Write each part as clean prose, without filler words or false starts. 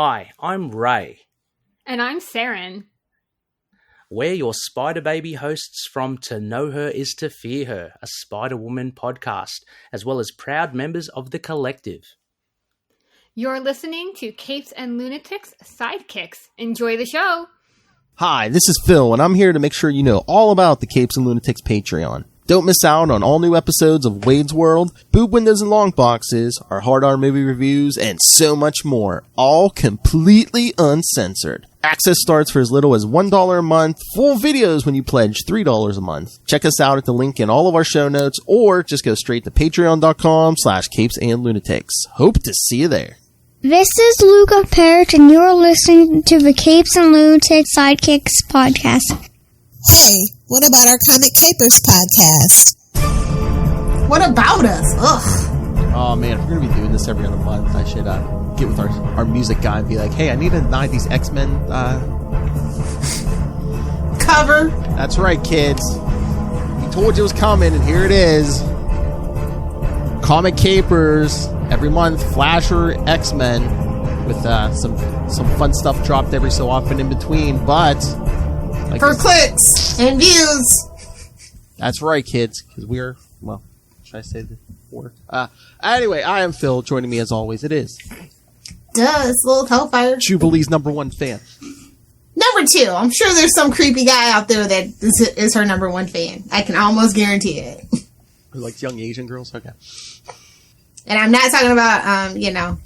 Hi, I'm Ray. And I'm Saren. We're your Spider Baby hosts from To Know Her Is to Fear Her, a Spider-Woman podcast, as well as proud members of the collective. You're listening to Capes and Lunatics Sidekicks. Enjoy the show. Hi, this is Phil, and I'm here to make sure you know all about the Capes and Lunatics Patreon. Don't miss out on all new episodes of Wade's World, Boob Windows and Long Boxes, our Hard R movie reviews, and so much more, all completely uncensored. Access starts for as little as $1 a month, full videos when you pledge $3 a month. Check us out at the link in all of our show notes, or just go straight to patreon.com/capesandlunatics. Hope to see you there. This is Luca Perich, and you're listening to the Capes and Lunatics Sidekicks podcast. Hey, what about our Comic Capers podcast? What about us? Ugh. Oh man, if we're going to be doing this every other month, I should get with our music guy and be like, hey, I need a 90s X-Men cover. That's right, kids. We told you it was coming, and here it is. Comic Capers, every month, Flasher, X-Men, with some fun stuff dropped every so often in between, but... like for clicks and views. That's right, kids, because we are, well, should I say the word? Anyway, I am Phil. Joining me as always, it is... It's little Hellfire. Jubilee's number one fan. Number two. I'm sure there's some creepy guy out there that is her number one fan. I can almost guarantee it. Who likes young Asian girls? Okay. And I'm not talking about,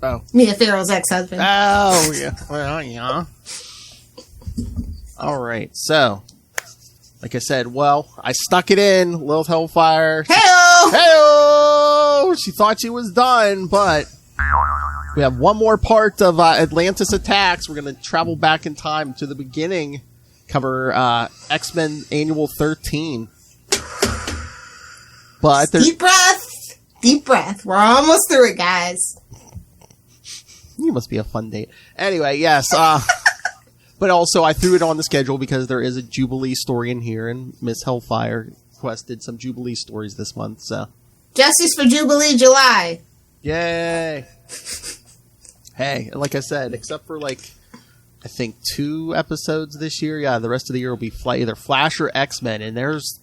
Oh. Mia Farrow's ex-husband. Oh, yeah. Well, yeah. All right, so, like I said, I stuck it in, Lilith Hellfire. Hey-o! Hey-o! She thought she was done, but we have one more part of Atlantis Attacks. We're going to travel back in time to the beginning, cover X-Men Annual 13. But deep breath. Deep breath. We're almost through it, guys. You must be a fun date. Anyway, yes, but also, I threw it on the schedule because there is a Jubilee story in here, and Miss Hellfire requested some Jubilee stories this month, so... Justice for Jubilee, July. Yay! Hey, like I said, except for, I think 2 episodes this year, yeah, the rest of the year will be either Flash or X-Men, and there's...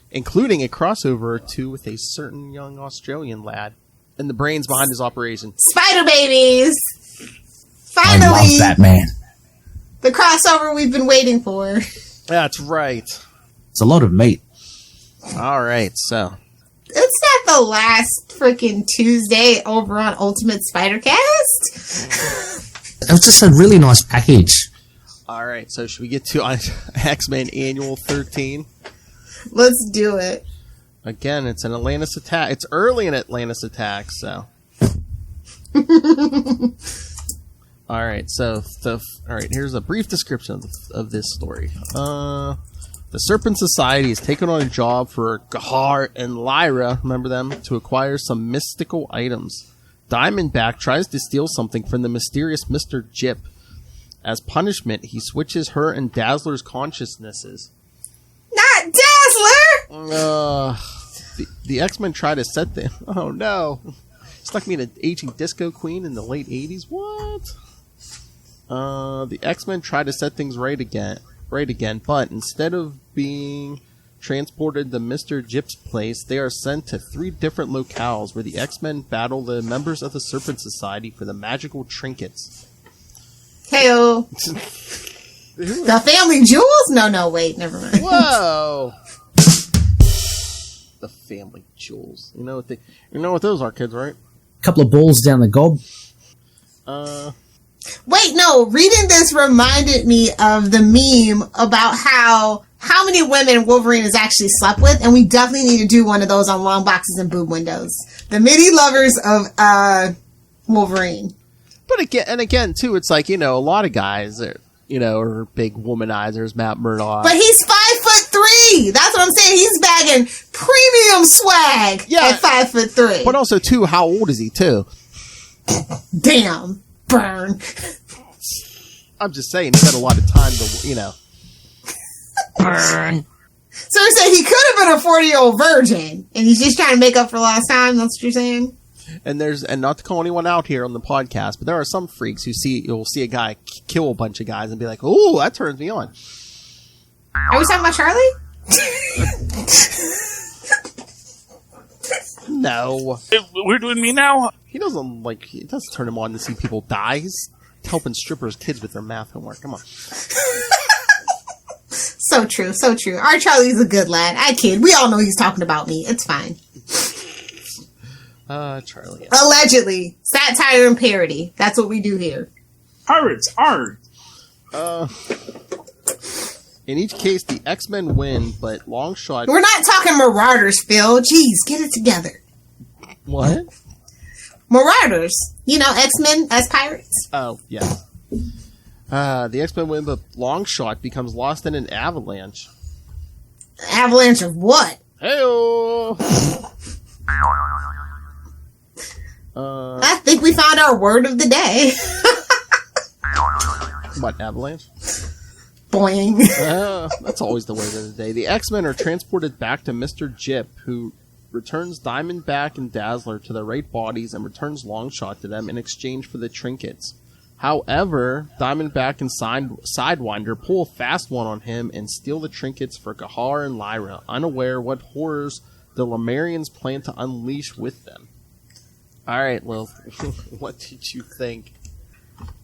including a crossover or 2 with a certain young Australian lad, and the brains behind his operation. Spider Babies! Finally! I love that man. The crossover we've been waiting for. That's right. It's a load of meat. All right, so. It's not the last freaking Tuesday over on Ultimate Spider-Cast. It was just a really nice package. All right, so should we get to X-Men Annual 13? Let's do it. Again, it's an Atlantis attack. It's early in Atlantis attack, so. All right, so here's a brief description of this story. The Serpent Society has taken on a job for Gahar and Lyra, remember them, to acquire some mystical items. Diamondback tries to steal something from the mysterious Mr. Jip. As punishment, he switches her and Dazzler's consciousnesses. Not Dazzler! The X-Men try to set them... Oh, no. Stuck me in an aging disco queen in the late 80s? What? The X-Men try to set things right again, but instead of being transported to Mr. Jip's place, they are sent to 3 different locales where the X-Men battle the members of the Serpent Society for the magical trinkets. Hey-o. The family jewels? No, wait, never mind. Whoa! The family jewels. You know what those are, kids, right? Couple of balls down the gob. Wait, no. Reading this reminded me of the meme about how many women Wolverine has actually slept with, and we definitely need to do one of those on Long Boxes and Boob Windows. The midi lovers of Wolverine. But again, too, it's like, a lot of guys are big womanizers, Matt Murdock. But he's 5'3". That's what I'm saying. He's bagging premium swag at 5'3". But also, too, how old is he, too? Damn. Burn. I'm just saying, he's had a lot of time to, Burn. So you're saying he could have been a 40-year-old virgin, and he's just trying to make up for lost time? That's what you're saying? And not to call anyone out here on the podcast, but there are some freaks who you'll see a guy kill a bunch of guys and be like, "Ooh, that turns me on." Are we talking about Charlie? No. We're doing me now? He doesn't it doesn't turn him on to see people die. He's helping strippers' kids with their math homework. Come on. So true, so true. Our Charlie's a good lad. I kid. We all know he's talking about me. It's fine. Charlie. Allegedly. Satire and parody. That's what we do here. Pirates, art. In each case, the X-Men win, but Longshot... We're not talking Marauders, Phil. Jeez, get it together. What? Marauders. You know, X-Men as pirates. Oh, yeah. The X-Men win, but Longshot becomes lost in an avalanche. Avalanche of what? Hey-oh! I think we found our word of the day. What, avalanche? Boing. That's always the word of the day. The X-Men are transported back to Mr. Jip, who returns Diamondback and Dazzler to their right bodies and returns Longshot to them in exchange for the trinkets. However, Diamondback and Sidewinder pull a fast one on him and steal the trinkets for Gahar and Lyra, unaware what horrors the Lemurians plan to unleash with them. Alright, Lil, what did you think?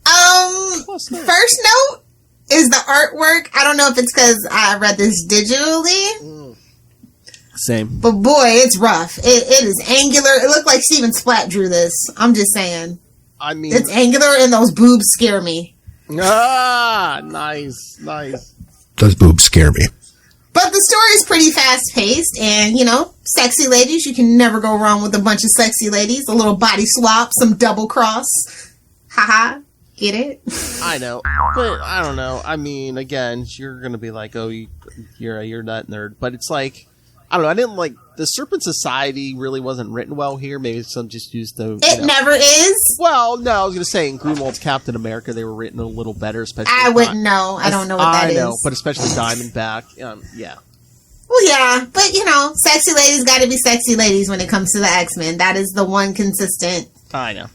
First note is the artwork. I don't know if it's because I read this digitally. Same. But boy, it's rough. It is angular. It looked like Steven Splatt drew this. I'm just saying. I mean, it's angular and those boobs scare me. Ah, nice. Those boobs scare me. But the story is pretty fast-paced, and, you know, sexy ladies. You can never go wrong with a bunch of sexy ladies. A little body swap, some double cross. Haha. Get it? I know. But, I don't know. I mean, again, you're going to be like, oh, you're that nerd. But it's like, I don't know. I didn't like, the Serpent Society really wasn't written well here. Maybe some just used the... It never is? Well, no, I was going to say, in Grunwald's Captain America, they were written a little better, especially... I wouldn't know. I don't know what that is. I know, but especially Diamondback. Yeah. Well, yeah, but, you know, sexy ladies got to be sexy ladies when it comes to the X-Men. That is the one consistent... I know.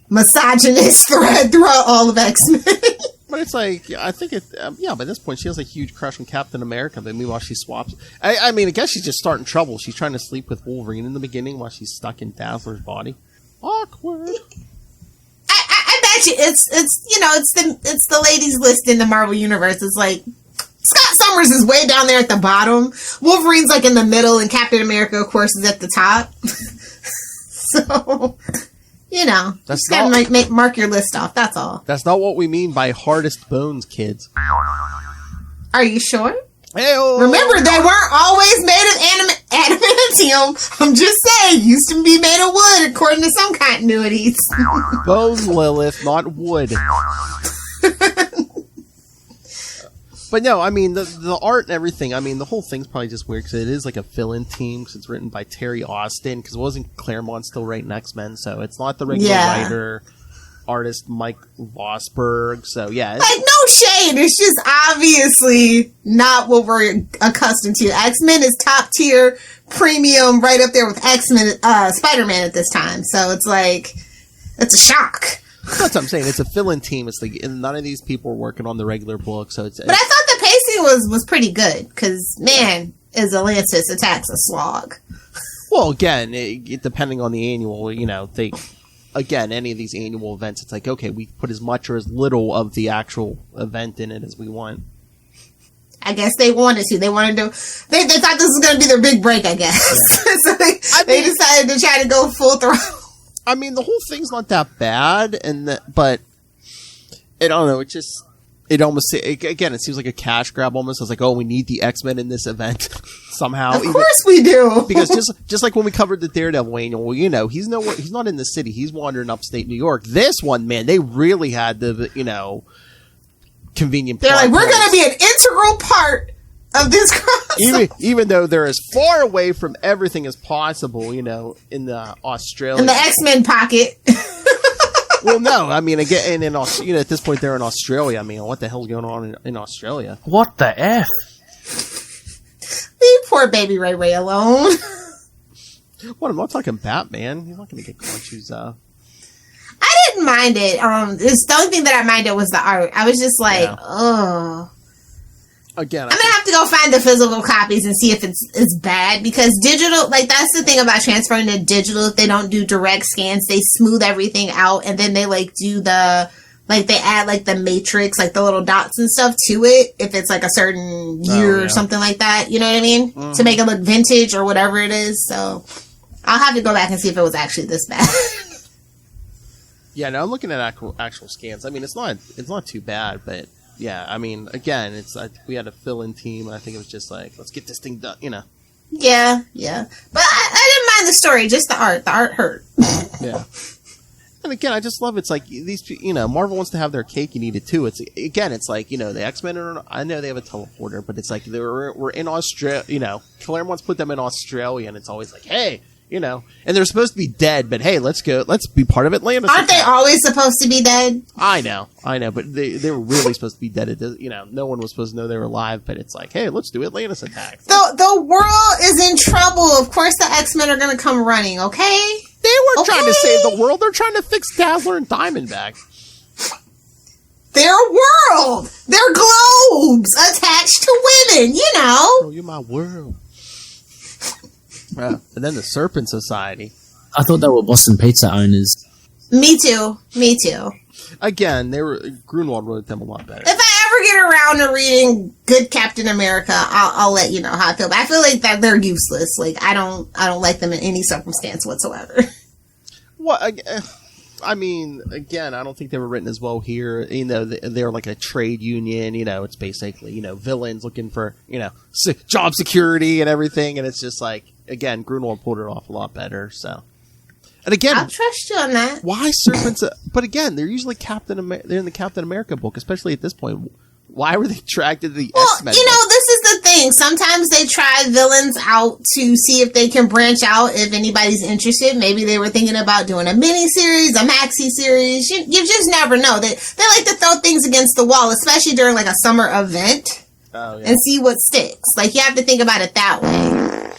Misogynist thread throughout all of X-Men. But it's like, I think by this point, she has a huge crush on Captain America, but meanwhile she swaps. I mean, I guess she's just starting trouble. She's trying to sleep with Wolverine in the beginning while she's stuck in Dazzler's body. Awkward. I bet you it's the ladies list in the Marvel Universe. It's like, Scott Summers is way down there at the bottom. Wolverine's like in the middle, and Captain America, of course, is at the top. So... You know, that's just gotta mark your list off, that's all. That's not what we mean by hardest bones, kids. Are you sure? Hey-o. Remember, they weren't always made of adamantium. I'm just saying, used to be made of wood, according to some continuities. Bones, Lilith, not wood. But no, I mean, the art and everything, I mean, the whole thing's probably just weird, because it is like a fill-in team, because it's written by Terry Austin, because it wasn't Claremont still writing X-Men, so it's not the regular writer, artist Mike Vosberg, so yeah. Like, no shade, it's just obviously not what we're accustomed to. X-Men is top-tier, premium, right up there with X-Men, Spider-Man at this time, so it's like, it's a shock. That's what I'm saying. It's a fill-in team. It's like, and none of these people are working on the regular book, so it's... But I thought the pacing was pretty good, because, man, is Atlantis attacks a slog. Well, again, depending on the annual, you know, any of these annual events, it's like, okay, we put as much or as little of the actual event in it as we want. I guess they wanted to. They wanted to... They thought this was going to be their big break, I guess. Yeah. So they decided to try to go full throttle. I mean, the whole thing's not that bad, but I don't know. It almost again. It seems like a cash grab almost. It's like, oh, we need the X-Men in this event somehow. Of course we do, because just like when we covered the Daredevil annual, you know, he's not in the city. He's wandering upstate New York. This one, man, they really had the convenient. They're like, we're going to be an integral part of this crossover. Even though they're as far away from everything as possible, you know, in the Australia. In the X-Men pocket. Well, no, I mean, again, at this point they're in Australia. I mean, what the hell's going on in Australia? What the F? Leave poor baby Ray Ray alone. What? I'm not talking Batman. He's not going to get clutches. I didn't mind it. It's the only thing that I minded was the art. I was just like, oh. Again, I'm gonna have to go find the physical copies and see if it's bad, because digital, like, that's the thing about transferring to digital. If they don't do direct scans, they smooth everything out, and then they like do the, like, they add like the matrix, like the little dots and stuff to it if it's like a certain year or something like that. You know what I mean? Mm-hmm. To make it look vintage or whatever it is. So I'll have to go back and see if it was actually this bad. Yeah, no, I'm looking at actual scans. I mean, it's not too bad, but. Yeah, I mean, again, we had a fill-in team, and I think it was just like, let's get this thing done, you know. Yeah. But I didn't mind the story, just the art. The art hurt. Yeah. And again, I just love it's like these, you know, Marvel wants to have their cake and eat it too. It's like, you know, the X-Men I know they have a teleporter, but it's like we're in Australia, you know, Claremont's put them in Australia, and it's always like, hey, you know, and they're supposed to be dead, but hey, let's be part of Atlantis. Aren't they always supposed to be dead? I know, but they were really supposed to be dead. You know, no one was supposed to know they were alive, but it's like, hey, let's do Atlantis attack. The world is in trouble. Of course the X-Men are going to come running, okay? They weren't trying to save the world. They're trying to fix Dazzler and Diamondback. Their world! Their globes attached to women, you know? Oh, you're my world. And then the Serpent Society. I thought they were Boston Pizza owners. Me too. Again, Grunwald wrote them a lot better. If I ever get around to reading good Captain America, I'll let you know how I feel. But I feel like that they're useless. Like, I don't like them in any circumstance whatsoever. Well, I mean, again, I don't think they were written as well here. You know, they're like a trade union. You know, it's basically, you know, villains looking for, you know, job security and everything. And it's just like, again, Grunwald pulled it off a lot better. So, and again, I'll trust you on that. Why Serpents? But again, they're usually they're in the Captain America book, especially at this point. Why were they attracted to the X-Men? You know, this is the thing. Sometimes they try villains out to see if they can branch out, if anybody's interested. Maybe they were thinking about doing a mini-series, a maxi-series. You just never know. They like to throw things against the wall, especially during like a summer event, and see what sticks. Like, you have to think about it that way.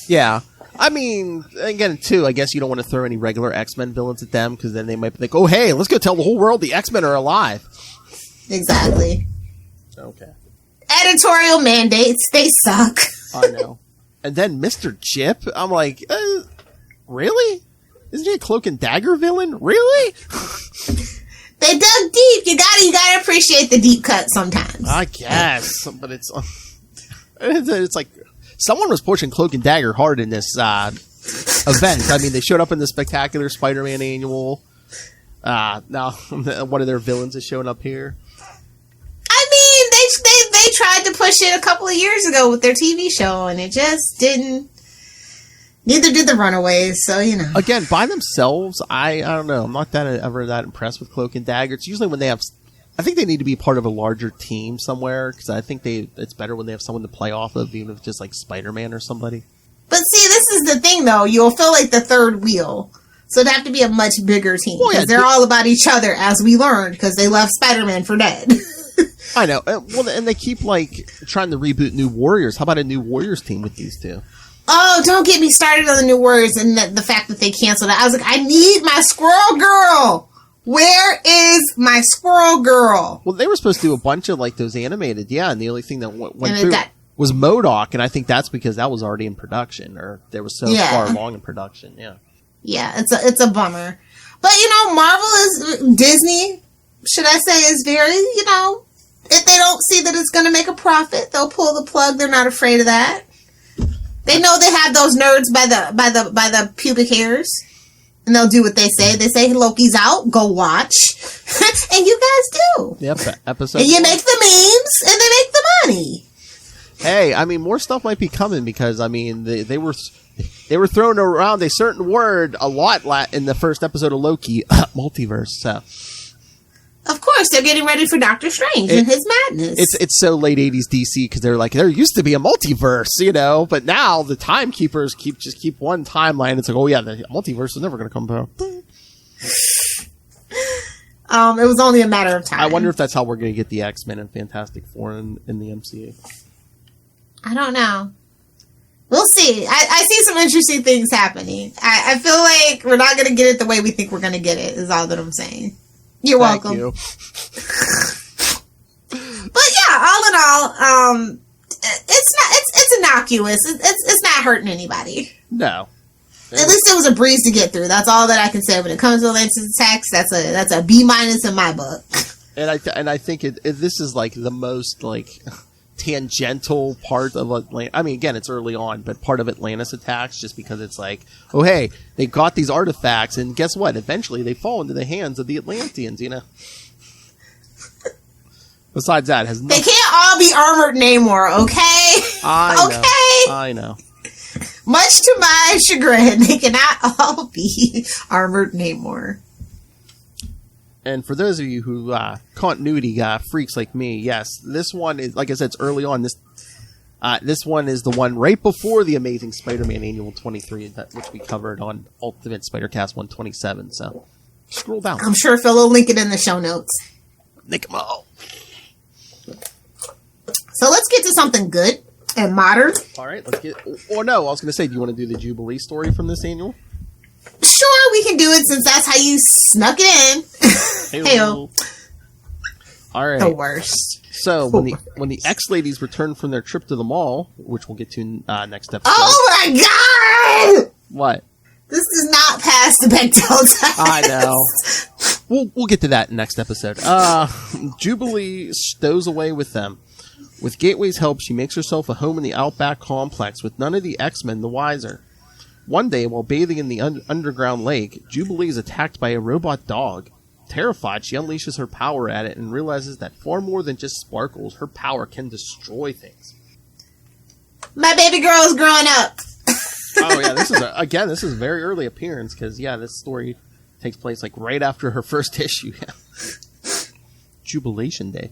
Yeah. I mean, again, too, I guess you don't want to throw any regular X-Men villains at them, because then they might be like, oh, hey, let's go tell the whole world the X-Men are alive. Exactly. Okay. Editorial mandates, they suck. I know. And then Mr. Chip, I'm like, really? Isn't he a Cloak and Dagger villain? Really? They dug deep. You gotta appreciate the deep cut sometimes. I guess, but it's like someone was pushing Cloak and Dagger hard in this event. I mean, they showed up in the Spectacular Spider-Man Annual. Now one of their villains is showing up here. I mean, they tried to push it a couple of years ago with their TV show, and it just didn't. Neither did the Runaways, so, you know. Again, by themselves, I don't know. I'm not ever that impressed with Cloak and Dagger. It's usually when they have. I think they need to be part of a larger team somewhere, because I think it's better when they have someone to play off of, even if it's just like Spider-Man or somebody. But see, this is the thing, though. You'll feel like the third wheel. So it'd have to be a much bigger team, because they're all about each other, as we learned, because they left Spider-Man for dead. I know. Well, and they keep, like, trying to reboot New Warriors. How about a New Warriors team with these two? Oh, don't get me started on the New Warriors and the fact that they canceled it. I was like, I need my Squirrel Girl! Where is my Squirrel Girl? Well, they were supposed to do a bunch of, like, those animated, and the only thing that went through was MODOK, and I think that's because that was already in production, or they were so far along in production, Yeah, it's a bummer. But, Disney, should I say, is very, if they don't see that it's going to make a profit, they'll pull the plug. They're not afraid of that. They know they have those nerds by the pubic hairs, and they'll do what they say. They say Loki's out, go watch, and you guys do. Yep, episode. And you make the memes, and they make the money. Hey, I mean, more stuff might be coming because I mean they were throwing around a certain word a lot in the first episode of Loki, multiverse. So. Of course, they're getting ready for Doctor Strange and his madness. It's so late 80s DC because they're like, there used to be a multiverse, but now the timekeepers keep one timeline. It's like, oh yeah, the multiverse is never going to come back. It was only a matter of time. I wonder if that's how we're going to get the X-Men and Fantastic Four in the MCU. I don't know. We'll see. I see some interesting things happening. I feel like we're not going to get it the way we think we're going to get it, is all that I'm saying. You're welcome. Thank you. But yeah, all in all, it's innocuous. It's not hurting anybody. No. At least it was a breeze to get through. That's all that I can say when it comes to Atlantis attacks. That's a B- in my book. And I think this is like the most like tangential part of Atlantis. I mean, again, it's early on, but part of Atlantis attacks just because it's like, oh hey, they got these artifacts, and guess what? Eventually, they fall into the hands of the Atlanteans. You know. Besides that, they can't all be armored Namor, okay? I know. Much to my chagrin, they cannot all be armored Namor. And for those of you who continuity freaks like me, yes, this one is, like I said, it's early on. This one is the one right before the Amazing Spider-Man Annual 23, which we covered on Ultimate Spider-Cast 127. So scroll down. I'm sure Phil will link it in the show notes. Link them all. So let's get to something good and modern. All right, let's get. Or no, I was going to say, do you want to do the Jubilee story from this annual? Sure, we can do it since that's how you snuck it in. Hey-o. All right. The worst. So when the X-Ladies return from their trip to the mall, which we'll get to next episode. Oh my god! What? This does not pass the Bechdel test. I know. We'll get to that next episode. Jubilee stows away with them. With Gateway's help, she makes herself a home in the Outback complex with none of the X-Men the wiser. One day, while bathing in the underground lake, Jubilee is attacked by a robot dog. Terrified, she unleashes her power at it and realizes that far more than just sparkles, her power can destroy things. My baby girl is growing up. Oh yeah, this is a very early appearance because this story takes place like right after her first issue. Jubilation Day.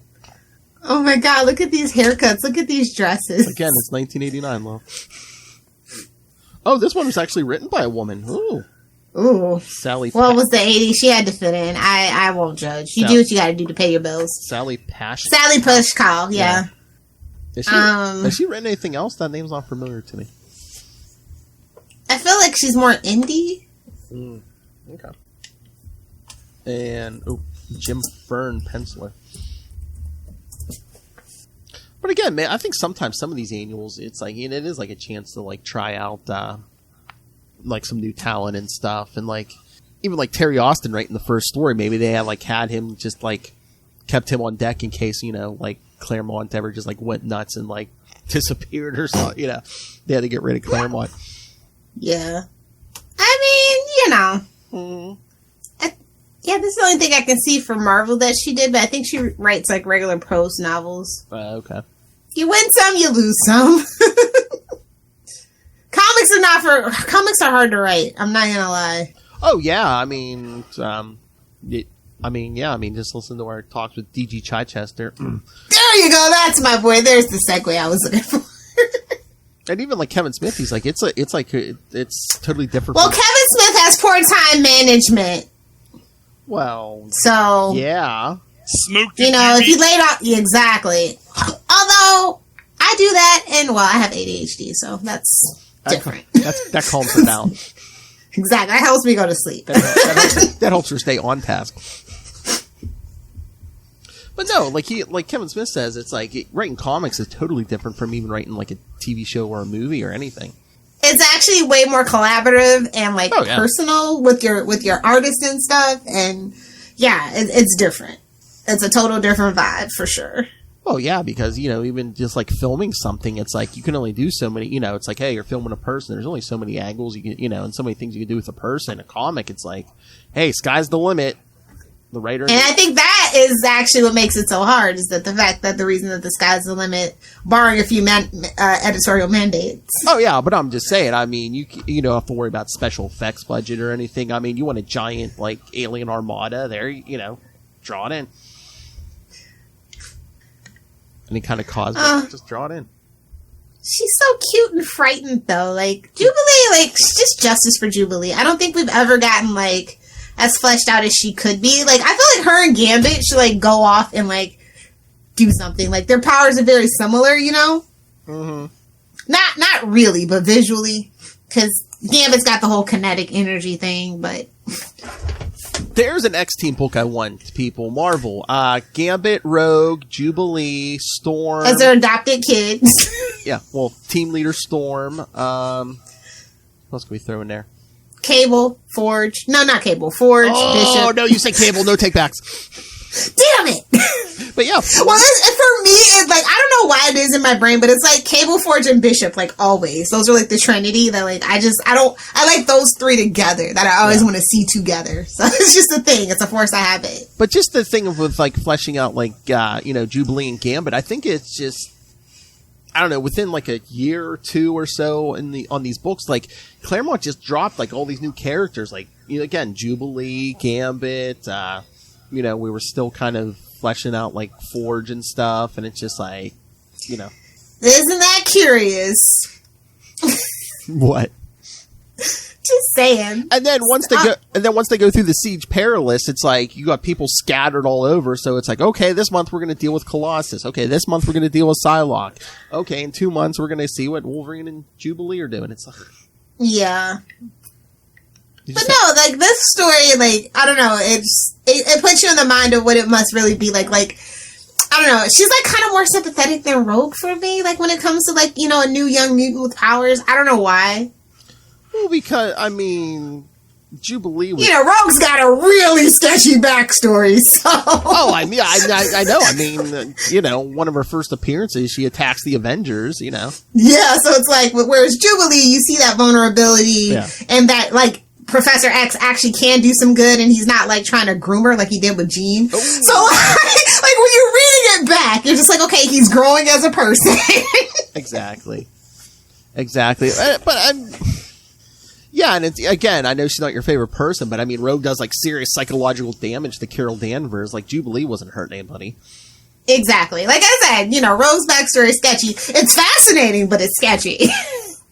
Oh my god, look at these haircuts. Look at these dresses. Again, it's 1989, love. Oh, this one was actually written by a woman. Ooh. Sally. Well, it was the 80s. She had to fit in. I won't judge. You do what you got to do to pay your bills. Sally Passion. Sally Pushkal, yeah. Has she written anything else? That name's not familiar to me. I feel like she's more indie. Okay. And Jim Fern penciler. But again, man, I think sometimes some of these annuals, it's like it is like a chance to like try out like some new talent and stuff, and like even like Terry Austin writing the first story, maybe they had him just like kept him on deck in case like Claremont ever just like went nuts and like disappeared or something. They had to get rid of Claremont. Yeah, I mean, yeah, this is the only thing I can see for Marvel that she did, but I think she writes like regular prose novels. Okay. You win some, you lose some. Comics are hard to write. I'm not gonna lie. Oh yeah, just listen to our talks with DG Chichester. There you go. That's my boy. There's the segue I was looking for. And even like Kevin Smith, he's like it's totally different. Well, Kevin Smith has poor time management. Well, so yeah, smoked. If you laid off exactly. Although I do that, and I have ADHD, so that's different. That calms her down. Exactly, that helps me go to sleep. That helps her stay on task. But no, like Kevin Smith says, it's like writing comics is totally different from even writing like a TV show or a movie or anything. It's actually way more collaborative and personal with your artist and stuff, and it's different. It's a total different vibe for sure. Well, yeah, because even just like filming something, it's like you can only do so many. It's like, hey, you're filming a person. There's only so many angles you can, and so many things you can do with a person. A comic, it's like, hey, sky's the limit. The writer, and I think that is actually what makes it so hard, is that the fact that the reason that the sky's the limit, barring a few editorial mandates. Oh yeah, but I'm just saying. I mean, you don't have to worry about special effects budget or anything. I mean, you want a giant like alien armada there, draw it in. Any kind of cosmic, just draw it in. She's so cute and frightened, though. Like Jubilee, just justice for Jubilee. I don't think we've ever gotten as fleshed out as she could be. I feel like her and Gambit should go off and do something. Their powers are very similar, Mm-hmm. Not really, but visually. Because Gambit's got the whole kinetic energy thing, but... There's an X-Team book I want, people. Marvel. Gambit, Rogue, Jubilee, Storm. As their adopted kids. Yeah, well, team leader Storm. What else can we throw in there? Cable, Forge. No, not Cable. Forge, Oh, Bishop. no, you said Cable. No take-backs. Damn it! But yeah. Well, for me, it's like, I don't know why it is in my brain, but it's like Cable, Forge, and Bishop, like, always. Those are like the Trinity that, like, I like those three together that I always want to see together. So it's just a thing. It's a force I have it. But just the thing with, like, fleshing out, like, Jubilee and Gambit, I think it's just, I don't know, within, like, a year or two or so on these books, like, Claremont just dropped, like, all these new characters. Like, again, Jubilee, Gambit, we were still kind of fleshing out, like, Forge and stuff, and it's just like, Isn't that curious? What? Just saying. And then once they go through the Siege Perilous, it's like you got people scattered all over. So it's like, okay, this month we're going to deal with Colossus. Okay, this month we're going to deal with Psylocke. Okay, in 2 months we're going to see what Wolverine and Jubilee are doing. It's like, yeah. But no, like, this story, like, I don't know, it puts you in the mind of what it must really be like, I don't know, she's, like, kind of more sympathetic than Rogue for me, like, when it comes to, like, a new young mutant with powers. I don't know why. Well, because, I mean, Jubilee was... Rogue's got a really sketchy backstory, so... Oh, I mean, I know, I mean, one of her first appearances, she attacks the Avengers, Yeah, so it's like, whereas Jubilee, you see that vulnerability, and that, like, Professor X actually can do some good, and he's not, like, trying to groom her like he did with Jean. Ooh. So, like, when you're reading it back, you're just like, okay, he's growing as a person. Exactly. But yeah, and it's, again, I know she's not your favorite person, but I mean, Rogue does, like, serious psychological damage to Carol Danvers. Like, Jubilee wasn't hurting anybody. Exactly. Like I said, Rogue's backstory is sketchy. It's fascinating, but it's sketchy.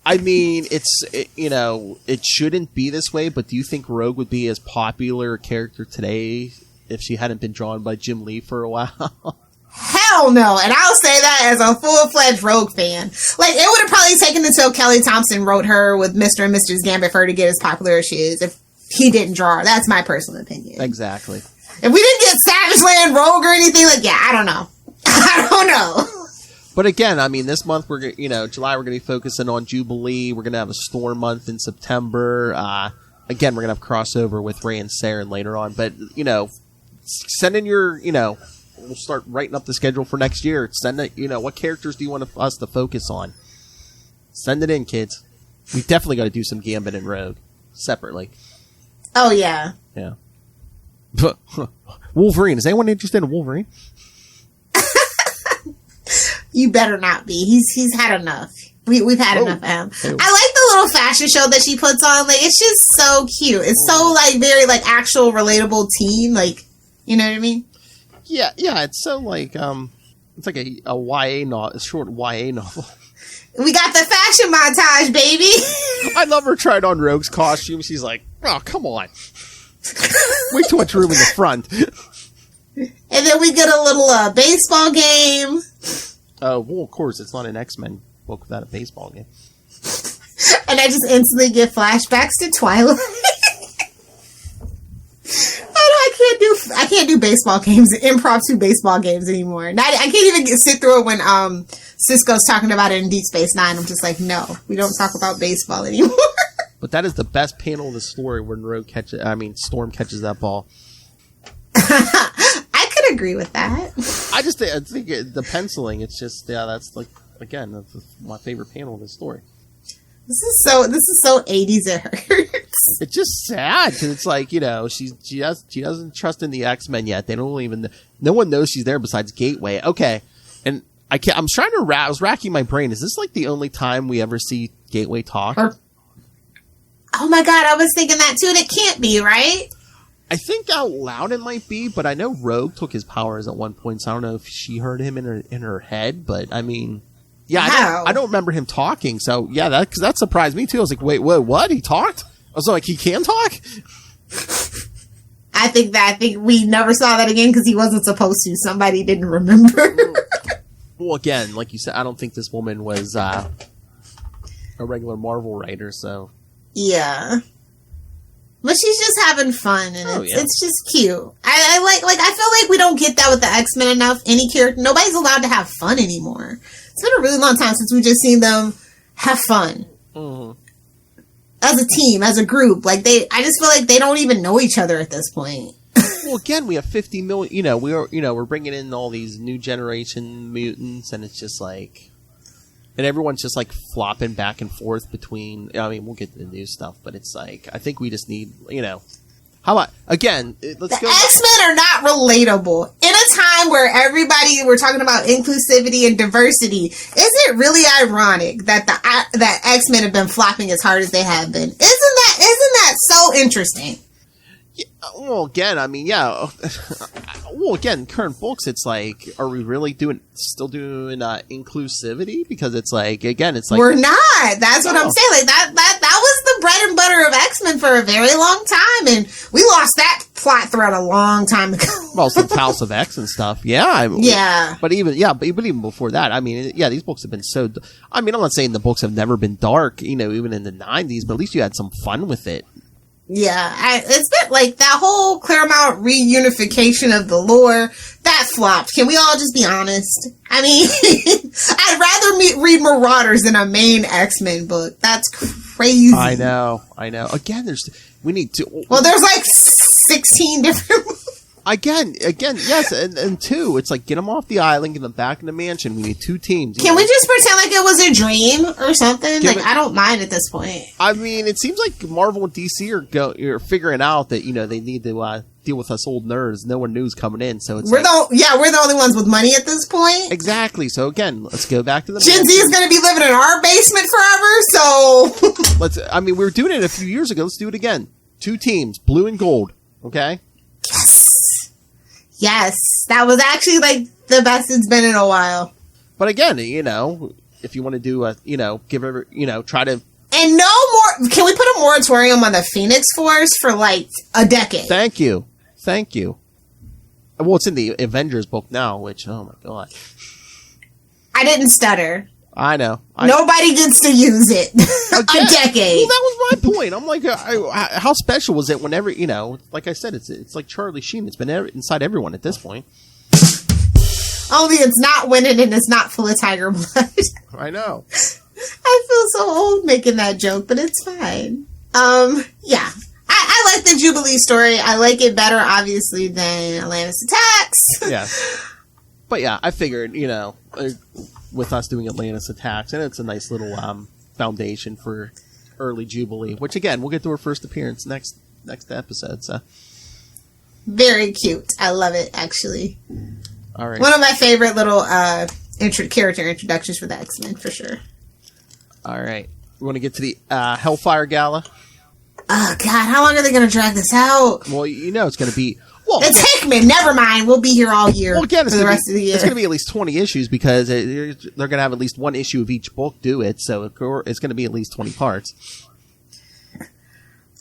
I mean, it shouldn't be this way, but do you think Rogue would be as popular a character today if she hadn't been drawn by Jim Lee for a while? Hell no. And I'll say that as a full-fledged Rogue fan. Like, it would have probably taken until Kelly Thompson wrote her with Mr. and Mrs. Gambit for her to get as popular as she is if he didn't draw her. That's my personal opinion. Exactly. If we didn't get Savage Land Rogue or anything, like, yeah, I don't know. I don't know. But again, I mean, this month July we're going to be focusing on Jubilee. We're going to have a Storm month in September. Again, we're going to have crossover with Ray and Saren later on. But send in your we'll start writing up the schedule for next year. Send it. What characters do you want us to focus on? Send it in, kids. We definitely got to do some Gambit and Rogue separately. Oh yeah. Yeah. Wolverine. Is anyone interested in Wolverine? You better not be. He's had enough. We've had enough of him. I like the little fashion show that she puts on. Like, it's just so cute. It's so, like, very, like, actual relatable teen. Like, you know what I mean? Yeah. It's so, like, it's like a YA novel, a short YA novel. We got the fashion montage, baby. I love her trying on Rogue's costume. She's like, oh, come on. Way too much room in the front. And then we get a little baseball game. Well, of course, it's not an X-Men book without a baseball game. And I just instantly get flashbacks to Twilight. I can't do baseball games, impromptu baseball games anymore. I can't even sit through it when Cisco's talking about it in Deep Space Nine. I'm just like, no, we don't talk about baseball anymore. But that is the best panel of the story when Storm catches that ball. I could agree with that. I think the penciling, it's just, that's like, again, that's my favorite panel of the story. This is so 80s it hurts. It's just sad because it's like, she doesn't trust in the X-Men yet. They don't even, no one knows she's there besides Gateway. Okay. And I was racking my brain. Is this like the only time we ever see Gateway talk? Oh my God, I was thinking that too, and it can't be, right? I think out loud it might be, but I know Rogue took his powers at one point, so I don't know if she heard him in her head, but I mean, yeah, I don't remember him talking, so yeah, that surprised me too. I was like, wait, what? He talked? I was like, he can talk? I think we never saw that again because he wasn't supposed to. Somebody didn't remember. Well, again, like you said, I don't think this woman was a regular Marvel writer, so. Yeah. But she's just having fun, and it's just cute. I feel like we don't get that with the X-Men enough. Any character, nobody's allowed to have fun anymore. It's been a really long time since we've just seen them have fun. Mm-hmm. As a team, as a group. I just feel like they don't even know each other at this point. Well, again, we have 50 million, we're bringing in all these new generation mutants, and it's just like, and everyone's just like flopping back and forth between, we'll get to the new stuff, but it's like, I think we just need, how about, again, let's go. The X-Men are not relatable. In a time where we're talking about inclusivity and diversity, is it really ironic that that X-Men have been flopping as hard as they have been? Isn't that so interesting? Yeah, well, again, current books, it's like, are we really still doing inclusivity? Because it's like, again, it's like, we're not. That's what I'm saying. Like that was the bread and butter of X-Men for a very long time, and we lost that plot thread a long time ago. Well, since House of X and stuff, yeah. But even before that, these books have been so. I'm not saying the books have never been dark, even in the 90s, but at least you had some fun with it. Yeah, it's been like that whole Claremont reunification of the lore that flopped. Can we all just be honest? I'd rather read Marauders than a main X-Men book. That's crazy. I know. Again, we need to. Well, there's like 16 different. Again, yes, and two, it's like, get them off the island, get them back in the mansion. We need two teams. Can we just pretend like it was a dream or something? I don't mind at this point. It seems like Marvel and DC are figuring out that, they need to deal with us old nerds. No one knew's coming in, so it's we're the only ones with money at this point. Exactly. So again, let's go back to the Gen Z is going to be living in our basement forever, so we were doing it a few years ago. Let's do it again. Two teams, blue and gold. Okay. Yes, that was actually the best it's been in a while. But again, if you want to do try to. And no more. Can we put a moratorium on the Phoenix Force for a decade? Thank you. Well, it's in the Avengers book now, which, oh my god. I didn't stutter. I know. Nobody gets to use it. A decade. Well, that was my point. I'm like, how special was it whenever, like I said, it's like Charlie Sheen. It's been inside everyone at this point. Only it's not winning and it's not full of tiger blood. I know. I feel so old making that joke, but it's fine. Yeah. I like the Jubilee story. I like it better, obviously, than Atlantis Attacks. Yeah. But yeah, I figured, with us doing Atlantis Attacks, and it's a nice little foundation for early Jubilee, which again, we'll get to her first appearance next episode. So very cute. I love it, actually. All right. One of my favorite little character introductions for the X-Men, for sure. All right. We want to get to the Hellfire Gala. Oh, God. How long are they going to drag this out? Well, it's going to be... it's Hickman. Never mind. We'll be here all year for the rest of the year. It's going to be at least 20 issues because they're going to have at least one issue of each book do it. So it's going to be at least 20 parts.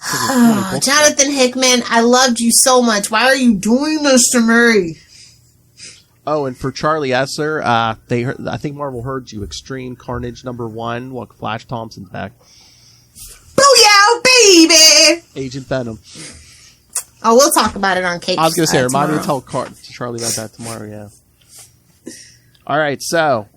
Oh, Jonathan Hickman, I loved you so much. Why are you doing this to me? Oh, and for Charlie Esser, I think Marvel heard you. Extreme Carnage #1. Look, Flash Thompson's back. Booyah, baby! Agent Venom. Oh, we'll talk about it on Kate. I was going to say, remind me to tell Charlie about that tomorrow, yeah. All right, so,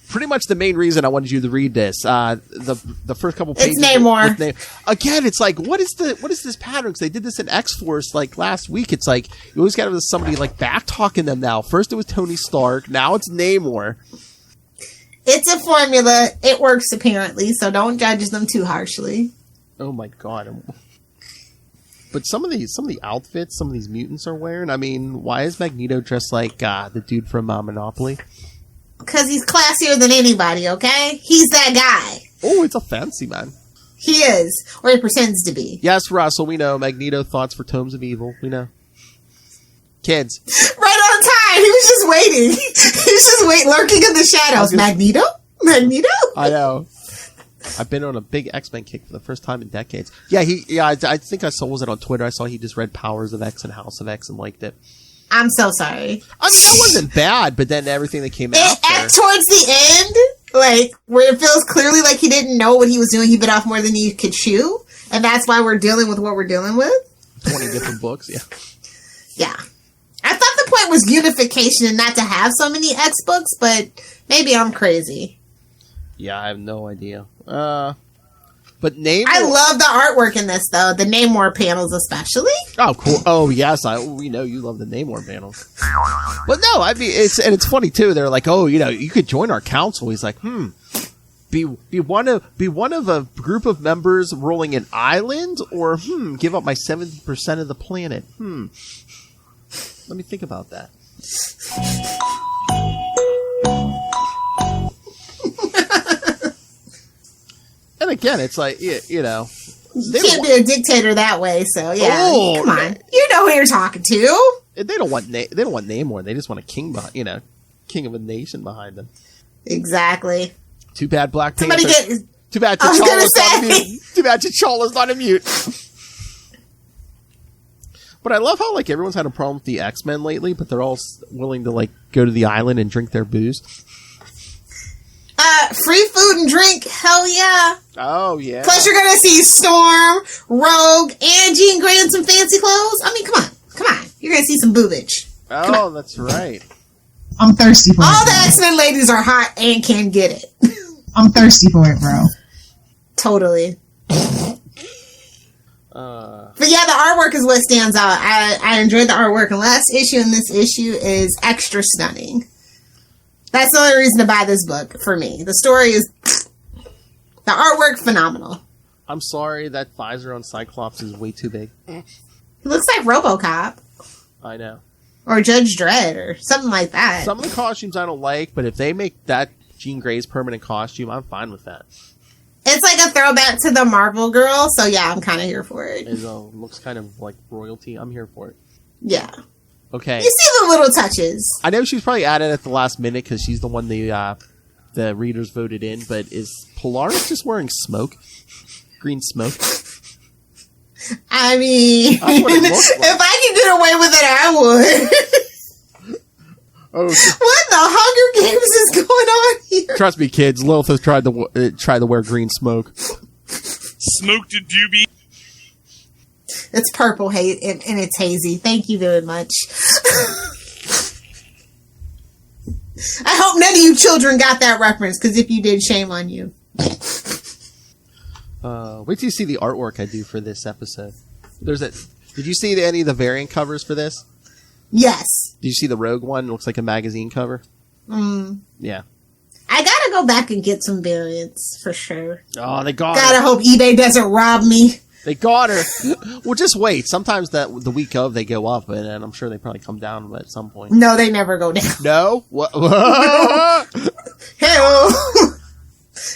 pretty much the main reason I wanted you to read this, the first couple pages. It's Namor. Again, it's like, what is this pattern? Because they did this in X-Force, last week. It's like, you always got somebody, back-talking them now. First it was Tony Stark, now it's Namor. It's a formula. It works, apparently, so don't judge them too harshly. Oh, my God. But some of the outfits some of these mutants are wearing, why is Magneto dressed like the dude from Monopoly? Because he's classier than anybody, okay? He's that guy. Oh, it's a fancy man. He is. Or he pretends to be. Yes, Russell, we know. Magneto thoughts for Tomes of Evil. We know. Kids. Right on time. He was just waiting. He was just lurking in the shadows. Magneto? I know. I've been on a big X-Men kick for the first time in decades. Yeah, I think was it on Twitter? I saw he just read Powers of X and House of X and liked it. I'm so sorry. That wasn't bad, but then everything that came out towards the end, Like, where it feels clearly like he didn't know what he was doing. He bit off more than he could chew. And that's why we're dealing with what we're dealing with. 20 different books, yeah. Yeah. I thought the point was unification and not to have so many X books, but maybe I'm crazy. Yeah, I have no idea. But Namor... I love the artwork in this, though. The Namor panels especially. Oh, cool. Oh, yes. We know you love the Namor panels. But no, I mean, it's funny, too. They're like, oh, you could join our council. He's like, be one of a group of members ruling an island, or give up my 70% of the planet. Let me think about that. And again, it's like, you can't be a dictator that way. So yeah, come on, you know who you're talking to. They don't want Namor. They just want a king behind, king of a nation behind them. Exactly. Too bad Black Panther. Too bad T'Challa's not a mute. But I love how everyone's had a problem with the X-Men lately, but they're all willing to go to the island and drink their booze. Free food and drink, hell yeah. Oh yeah. Plus you're gonna see Storm, Rogue, and Jean Grey in some fancy clothes. I mean, come on. You're gonna see some boobage. Oh, that's right. I'm thirsty for it. All the X-Men ladies are hot and can get it. I'm thirsty for it, bro. Totally. But yeah, the artwork is what stands out. I enjoyed the artwork. And last issue and this issue is extra stunning. That's the only reason to buy this book for me. The story is... The artwork, phenomenal. I'm sorry, that visor on Cyclops is way too big. He looks like RoboCop. I know. Or Judge Dredd or something like that. Some of the costumes I don't like, but if they make that Jean Grey's permanent costume, I'm fine with that. It's like a throwback to the Marvel girl, so yeah, I'm kind of here for it. It looks kind of like royalty. I'm here for it. Yeah. Okay. You see the little touches. I know she's probably added at the last minute because she's the one the readers voted in, but is Polaris just wearing smoke? Green smoke? I mean, That's what it looks like. If I could get away with it, I would. Oh, what the Hunger Games is going on here? Trust me, kids. Lilith has tried to wear green smoke. Smoke to doobie. It's purple and it's hazy. Thank you very much. I hope none of you children got that reference, because if you did, shame on you. Wait till you see the artwork I do for this episode. Did you see any of the variant covers for this? Yes. Did you see the Rogue one? It looks like a magazine cover. Yeah. I gotta go back and get some variants for sure. Oh, they got her. Gotta hope eBay doesn't rob me. They got her. Well, just wait. Sometimes the week of they go up, and I'm sure they probably come down at some point. No, they never go down. No? What? Hell.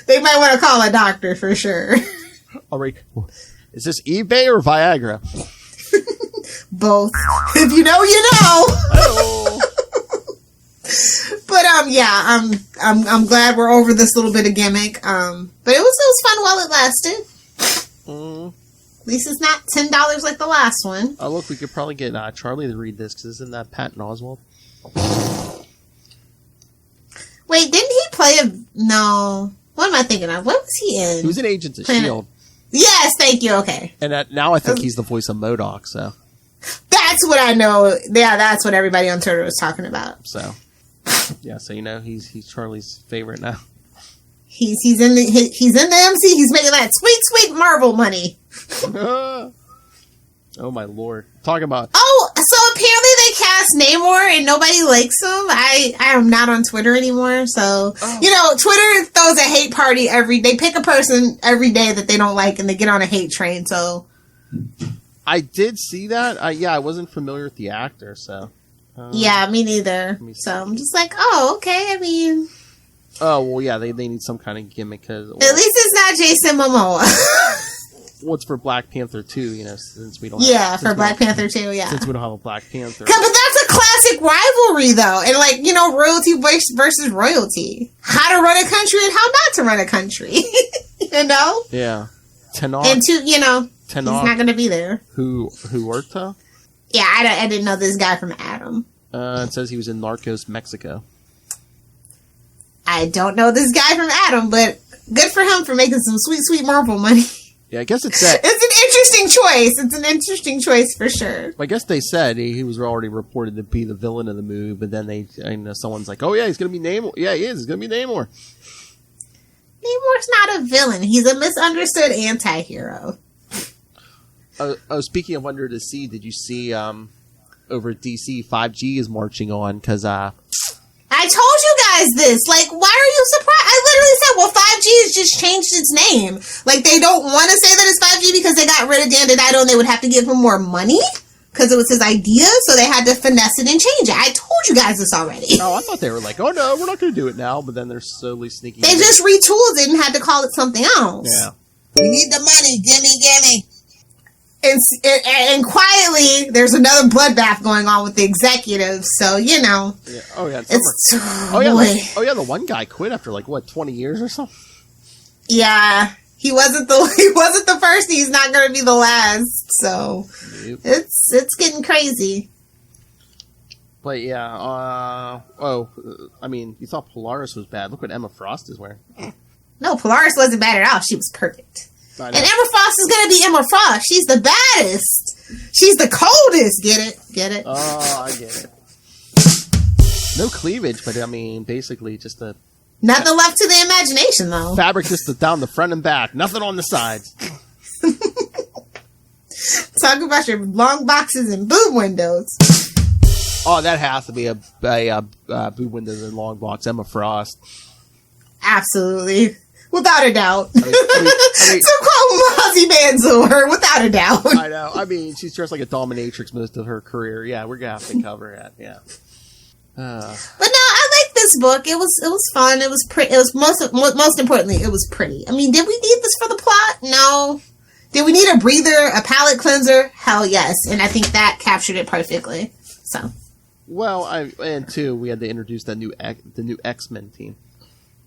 They might want to call a doctor for sure. All right. Is this eBay or Viagra? Both. If you know, you know. Oh. But yeah, I'm glad we're over this little bit of gimmick. But it was fun while it lasted. At least it's not $10 like the last one. Oh, look, we could probably get Charlie to read this, because isn't that Patton Oswalt? Wait, didn't he play No. What am I thinking of? What was he in? He was in Agents of S.H.I.E.L.D. Yes, thank you, okay. And now I think he's the voice of MODOK, so... That's what I know. Yeah, that's what everybody on Twitter was talking about. So, yeah, so he's Charlie's favorite now. He's in the MC. He's making that sweet Marvel money. Oh my lord! Talking about. Oh, so apparently they cast Namor and nobody likes him. I am not on Twitter anymore, so Twitter throws a hate party they pick a person every day that they don't like, and they get on a hate train. So. I did see that. I wasn't familiar with the actor, so. Yeah, me neither. So I'm just like, oh, okay. I mean. Oh well, yeah. They need some kind of gimmick, because. At least it's not Jason Momoa. What's for Black Panther 2? Since we don't. For Black Panther 2, yeah. Since we don't have a Black Panther. But that's a classic rivalry, though, and royalty versus royalty. How to run a country and how not to run a country. Yeah. Tenoch. And Tenoch. He's not going to be there. Who Huerta? Yeah, I didn't know this guy from Adam. It says he was in Narcos, Mexico. I don't know this guy from Adam, but good for him for making some sweet, sweet Marvel money. Yeah, I guess it's that. It's an interesting choice. It's an interesting choice for sure. I guess they said he was already reported to be the villain of the movie, but then someone's like, "Oh yeah, he's gonna be Namor." Yeah, he is. He's gonna be Namor. Namor's not a villain. He's a misunderstood anti-hero. Speaking of Under the Sea, did you see over at DC 5G is marching on because I told you guys this. Like, why are you surprised? I literally said, well, 5G has just changed its name. Like, they don't want to say that it's 5G because they got rid of Dan DiDio and they would have to give him more money because it was his idea, so they had to finesse it and change it. I told you guys this already. Oh, I thought they were like, oh no, we're not going to do it now, but then they're slowly sneaking. They just retooled it and had to call it something else. Yeah. We need the money. Gimme. And quietly, there's another bloodbath going on with the executives. So yeah. Oh yeah. The one guy quit after 20 years or something. Yeah, he wasn't the first. He's not going to be the last. So Nope. it's getting crazy. But yeah. You thought Polaris was bad. Look what Emma Frost is wearing. No, Polaris wasn't bad at all. She was perfect. And Emma Frost is going to be Emma Frost. She's the baddest. She's the coldest. Get it? Oh, I get it. No cleavage, but basically just the... Nothing left to the imagination, though. Fabric just down the front and back. Nothing on the sides. Talk about your long boxes and boob windows. Oh, that has to be a boob windows and long box. Emma Frost. Absolutely. Without a doubt. To quote Mozzie Mansour, without a doubt. I know. She's dressed like a dominatrix most of her career. Yeah, we're going to have to cover it. Yeah. But no, I like this book. It was fun. It was pretty. It was most importantly, it was pretty. Did we need this for the plot? No. Did we need a breather, a palate cleanser? Hell yes. And I think that captured it perfectly. So. Well, and two, we had to introduce the new X-Men team.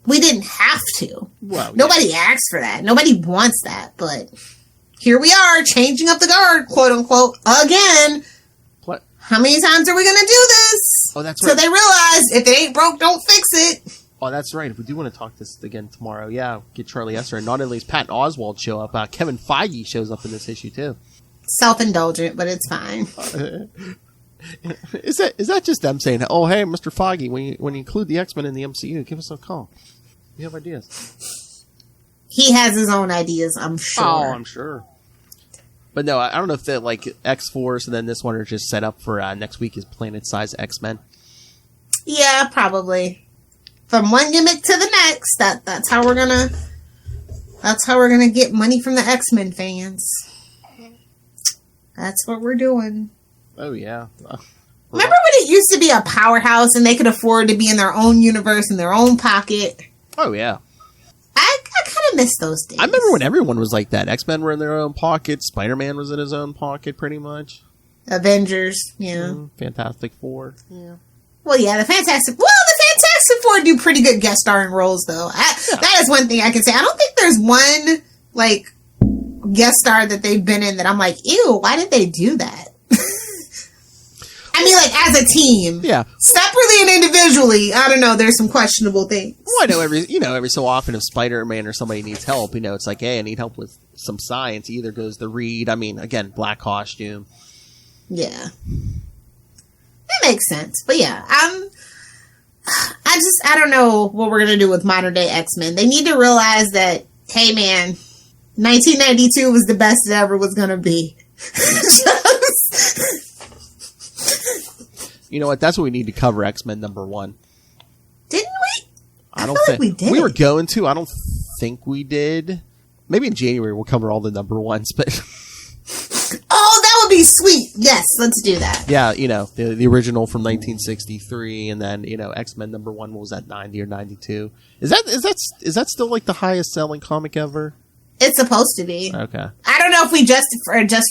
We didn't have to. Well, nobody asked for that. Nobody wants that. But here we are, changing up the guard, quote unquote, again. What? How many times are we going to do this? Oh, that's right. So they realize if it ain't broke, don't fix it. Oh, that's right. If we do want to talk this again tomorrow, yeah, get Charlie Esser. And not only does Patton Oswalt show up, Kevin Feige shows up in this issue too. Self-indulgent, but it's fine. Is that just them saying, "Oh, hey, Mr. Feige, when you include the X-Men in the MCU, give us a call. We have ideas." He has his own ideas, I'm sure. Oh, I'm sure. But no, I don't know if that X-Force and then this one are just set up for next week is Planet-Size X-Men. Yeah, probably. From one gimmick to the next, that's how we're gonna get money from the X-Men fans. That's what we're doing. Oh yeah. Remember when it used to be a powerhouse and they could afford to be in their own universe in their own pocket? Oh yeah. I kind of miss those days. I remember when everyone was like that. X-Men were in their own pocket. Spider-Man was in his own pocket, pretty much. Avengers, yeah. Fantastic Four, yeah. Well, yeah, the Fantastic Four do pretty good guest starring roles, though. That is one thing I can say. I don't think there's one guest star that they've been in that I'm like, ew, why did they do that? As a team. Yeah. Separately and individually, I don't know, there's some questionable things. Well, I know every so often if Spider-Man or somebody needs help, it's like, hey, I need help with some science. He either goes to Reed, again, black costume. Yeah. That makes sense. But yeah, I don't know what we're going to do with modern day X-Men. They need to realize that, hey man, 1992 was the best it ever was going to be. You know what? That's what we need to cover X-Men #1. Didn't we? I don't think we did. We were going to. I don't think we did. Maybe in January we'll cover all the #1s, but oh, that would be sweet. Yes, let's do that. Yeah, the original from 1963, and then X-Men #1. What was that, 90 or 92? Is that still the highest selling comic ever? It's supposed to be. Okay. I don't know if we just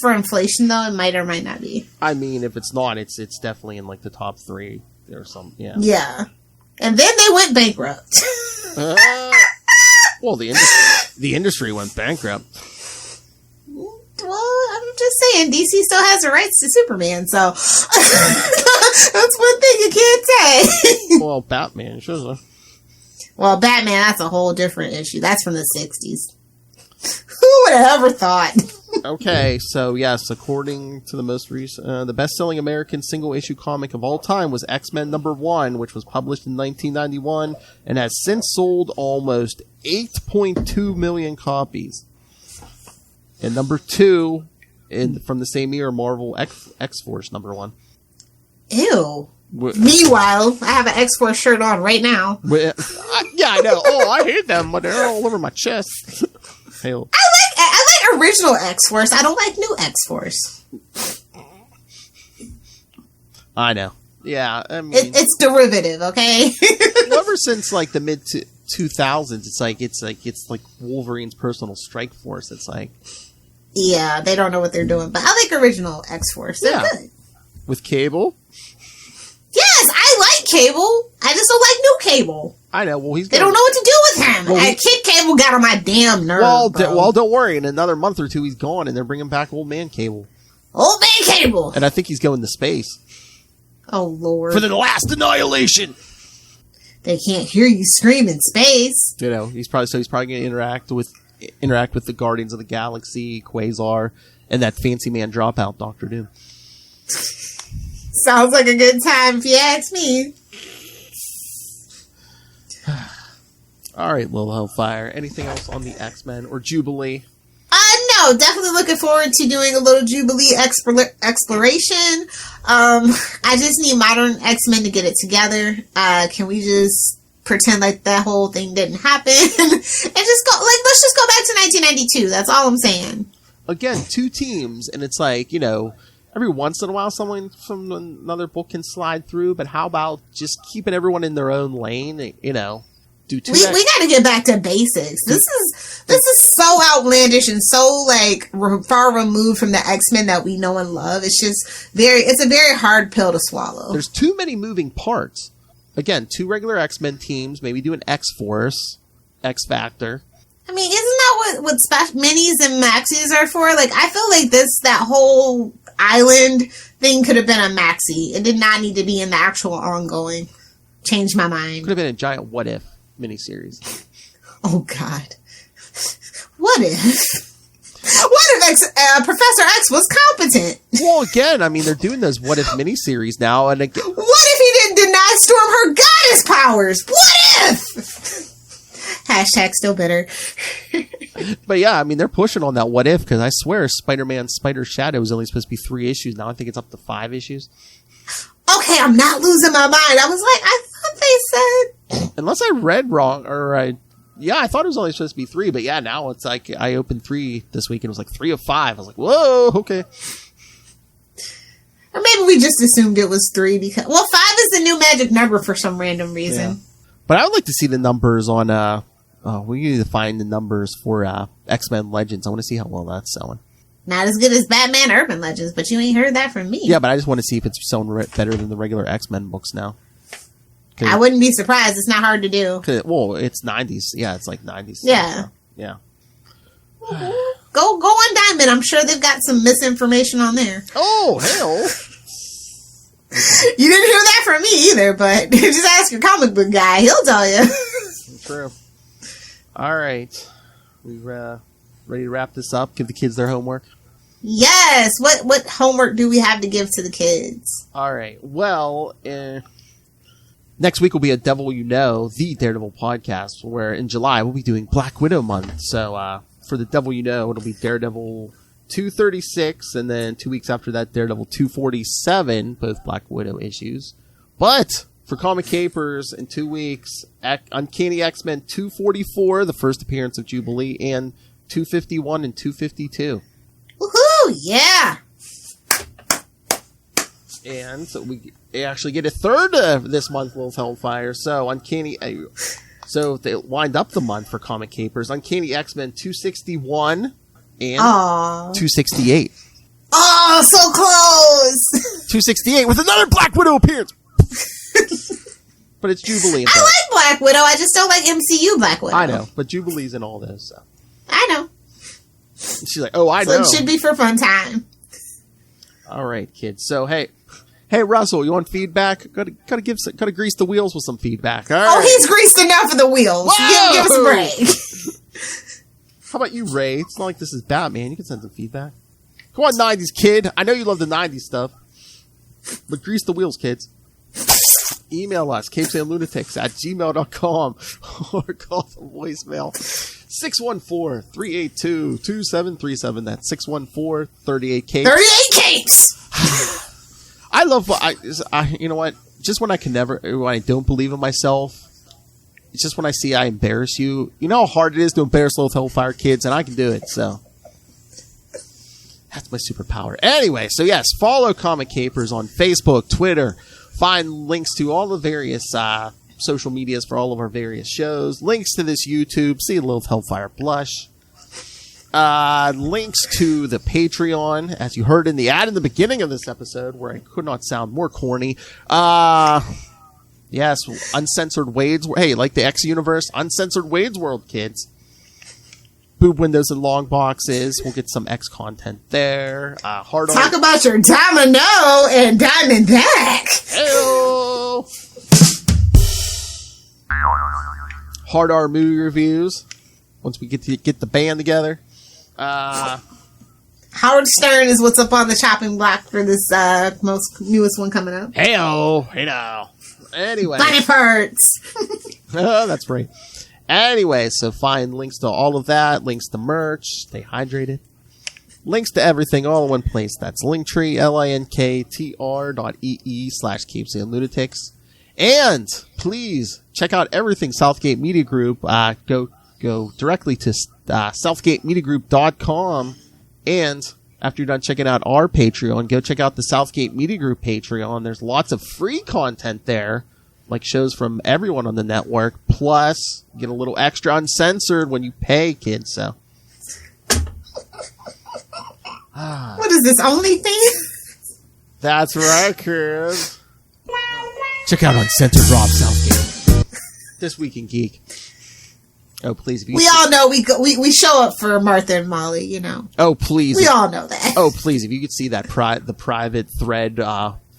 for inflation though. It might or might not be. If it's not, it's definitely in the top 3 or something. Yeah. Yeah. And then they went bankrupt. Well, the industry went bankrupt. Well, I'm just saying, DC still has the rights to Superman, so that's one thing you can't say. Well, Batman, sure. Well, Batman, that's a whole different issue. That's from the 60s. Who would have ever thought? Okay, so yes, according to the most recent, the best-selling American single-issue comic of all time was X-Men #1, which was published in 1991 and has since sold almost 8.2 million copies. And #2, from the same year, Marvel X-Force #1. Ew. Meanwhile, I have an X-Force shirt on right now. Yeah, I know. Oh, I hate them, but they're all over my chest. Hell. I like original X-Force. I don't like new X-Force. I know. Yeah, I mean, it's derivative, okay? Ever since like the mid 2000s, it's like Wolverine's personal strike force. It's like, yeah, they don't know what they're doing, but I like original X-Force. They're good. With Cable. Yes, I like Cable. I just don't like new Cable. I know. Well, they don't know what to do with him. Well, Kid Cable got on my damn nerves. Well, don't worry. In another month or two, he's gone, and they're bringing back Old Man Cable. Old Man Cable. And I think he's going to space. Oh Lord! For the last annihilation. They can't hear you scream in space. You know, he's probably going to interact with the Guardians of the Galaxy, Quasar, and that fancy man dropout, Dr. Doom. Sounds like a good time if you ask me. All right, Lil Hellfire. Anything else on the X-Men or Jubilee? No, definitely looking forward to doing a little Jubilee exploration. I just need modern X-Men to get it together. Can we just pretend like that whole thing didn't happen and just go? Let's just go back to 1992. That's all I'm saying. Again, 2 teams, and it's like, every once in a while someone from another book can slide through, but how about just keeping everyone in their own lane, We got to get back to basics. This is so outlandish and so far removed from the X-Men that we know and love. It's a very hard pill to swallow. There's too many moving parts. Again, 2 regular X-Men teams, maybe do an X-Force, X-Factor. I mean, isn't that what minis and maxis are for? I feel like that whole island thing could have been a maxi. It did not need to be in the actual ongoing. Changed my mind. Could have been a giant what if miniseries. Oh God! What if? What if Professor X was competent? Well, again, I mean, they're doing those what if miniseries now, and again, what if he didn't deny Storm her goddess powers? What if? Hashtag still bitter. But yeah, I mean, they're pushing on that what if, because I swear Spider-Man Spider Shadow is only supposed to be 3 issues. Now I think it's up to 5 issues. Okay, I'm not losing my mind. I was like, I thought they said... Unless I read wrong, I thought it was only supposed to be 3, but yeah, now it's like, I opened 3 this week, and it was like 3 of 5. I was like, whoa, okay. Or maybe we just assumed it was 3, because... Well, 5 is the new magic number for some random reason. Yeah. But I would like to see the numbers on, we need to find the numbers for, X-Men Legends. I want to see how well that's selling. Not as good as Batman Urban Legends, but you ain't heard that from me. Yeah, but I just want to see if it's selling better than the regular X-Men books now. I wouldn't be surprised. It's not hard to do. Well, it's 90s. Yeah, it's like 90s. Yeah. So, yeah. Go on Diamond. I'm sure they've got some misinformation on there. Oh, hell. You didn't hear that from me either, but just ask your comic book guy. He'll tell you. True. All right. We're ready to wrap this up? Give the kids their homework? Yes. What homework do we have to give to the kids? All right. Well, next week will be a Devil You Know, the Daredevil podcast, where in July we'll be doing Black Widow month. So for the Devil You Know, it'll be Daredevil 236, and then 2 weeks after that, Daredevil 247, both Black Widow issues. But for Comic Capers, in 2 weeks, Uncanny X-Men 244, the first appearance of Jubilee, and 251 and 252. Woohoo! Yeah! And so we actually get a third this month, Lil Hellfire. So Uncanny... So they wind up the month for Comic Capers. Uncanny X-Men 261 and 268. Oh, so close! 268 with another Black Widow appearance! But it's Jubilee. I like Black Widow. I just don't like MCU Black Widow. I know, but Jubilee's in all this. So. I know. And she's like, oh, I know. So it should be for fun time. All right, kids. So, hey, Hey, Russell, you want feedback? Gotta grease the wheels with some feedback. All right. Oh, he's greased enough of the wheels. Give us a break. How about you, Ray? It's not like this is Batman. You can send some feedback. Come on, 90s kid. I know you love the 90s stuff. But grease the wheels, kids. Email us, capesandlunatics@gmail.com or call the voicemail 614-382-2737. That's 614-38-CAPES. 38 capes! I love, you know what? Just when I don't believe in myself, it's just when I see I embarrass you. You know how hard it is to embarrass little Hellfire kids, and I can do it, so. That's my superpower. Anyway, so yes, follow Comic Capers on Facebook, Twitter. Find links to all the various social medias for all of our various shows. Links to this YouTube. See Lilith Hellfire blush. Links to the Patreon, as you heard in the ad in the beginning of this episode, where I could not sound more corny. Yes, Uncensored Wade's. Hey, like the X Universe, Uncensored Wade's World, kids. Boob windows and long boxes. We'll get some X content there. Talk about your Domino and Diamondback. Hello. Hard R movie reviews. Once we get the band together. Howard Stern is what's up on the chopping block for this newest one coming up. Hey now. Anyway. Body parts. That's right. Anyway, so find links to all of that, links to merch, stay hydrated, links to everything all in one place. That's Linktree, linktr.ee/capesandlunatics. And please check out everything Southgate Media Group. Go directly to southgatemediagroup.com, and after you're done checking out our Patreon, go check out the Southgate Media Group Patreon. There's lots of free content there, like shows from everyone on the network, plus get a little extra uncensored when you pay, kids. So, what is this, OnlyFans? That's right, kids. Check out Uncensored Rob Southgate This Week in Geek. Oh, please! We all know we show up for Martha and Molly, you know. Oh, please! We all know that. Oh, please! If you could see that the private thread.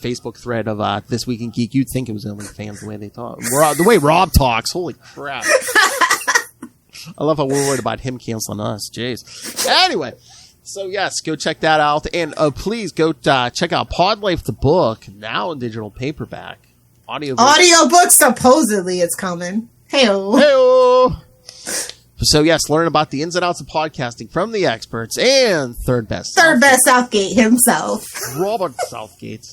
Facebook thread of This Week in Geek, you'd think it was OnlyFans the way they talk. The way Rob talks, holy crap. I love how we're worried about him canceling us. Jeez. Anyway, so yes, go check that out. And please go check out Pod Life the book, now in digital paperback. Audiobook, supposedly it's coming. Hey-o. Hey-o. So yes, learn about the ins and outs of podcasting from the experts and third best Southgate himself. Robert Southgate.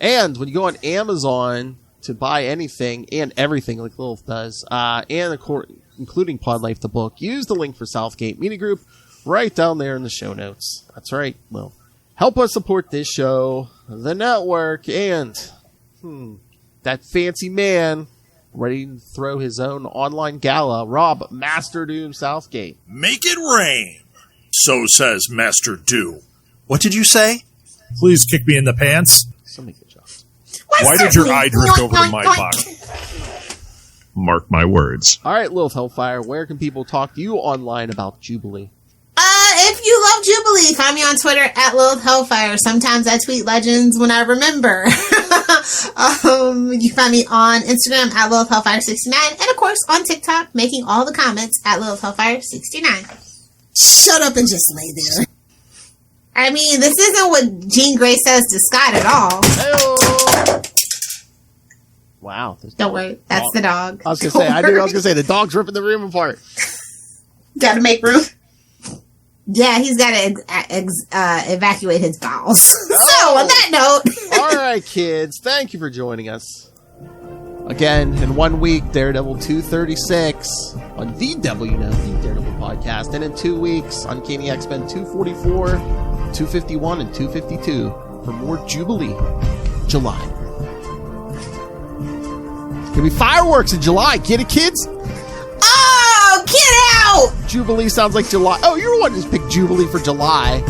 And when you go on Amazon to buy anything and everything like Lilith does, including Pod Life the book, use the link for Southgate Media Group right down there in the show notes. That's right, Lil. Help us support this show, the network, and that fancy man ready to throw his own online gala, Rob Master Doom Southgate. Make it rain, so says Master Doom. What did you say? Please kick me in the pants. Somebody get jobs. Why did your eye drift over to my pocket? Mark my words. All right, Lilith Hellfire, where can people talk to you online about Jubilee? If you love Jubilee, find me on Twitter at Lilith Hellfire. Sometimes I tweet legends when I remember. You can find me on Instagram at Lilith Hellfire69, and of course on TikTok, making all the comments at Lilith Hellfire69. Shut up and just lay there. I mean, this isn't what Jean Grey says to Scott at all. Hey-o. Wow. Don't worry, that's the dog. I was gonna say the dog's ripping the room apart. Gotta make room. Yeah, he's gotta evacuate his bowels. So, on that note. All right, kids. Thank you for joining us. Again, in 1 week, Daredevil 236 on the WNOD Daredevil podcast. And in 2 weeks, Uncanny X-Men 244, 251, and 252 for more Jubilee. July. It's gonna be fireworks in July. Get it, kids? Oh, get out! Jubilee sounds like July. Oh, you're the one who's picked Jubilee for July.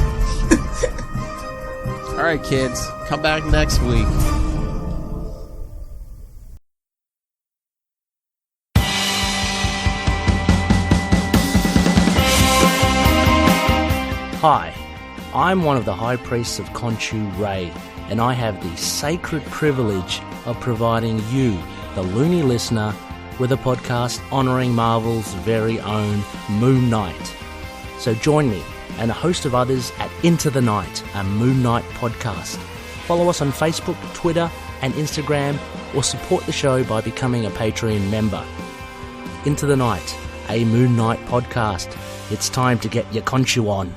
All right, kids. Come back next week. Hi, I'm one of the High Priests of Khonshu Ray, and I have the sacred privilege of providing you, the loony listener, with a podcast honouring Marvel's very own Moon Knight. So join me and a host of others at Into the Night, a Moon Knight podcast. Follow us on Facebook, Twitter and Instagram, or support the show by becoming a Patreon member. Into the Night, a Moon Knight podcast. It's time to get your conchu on.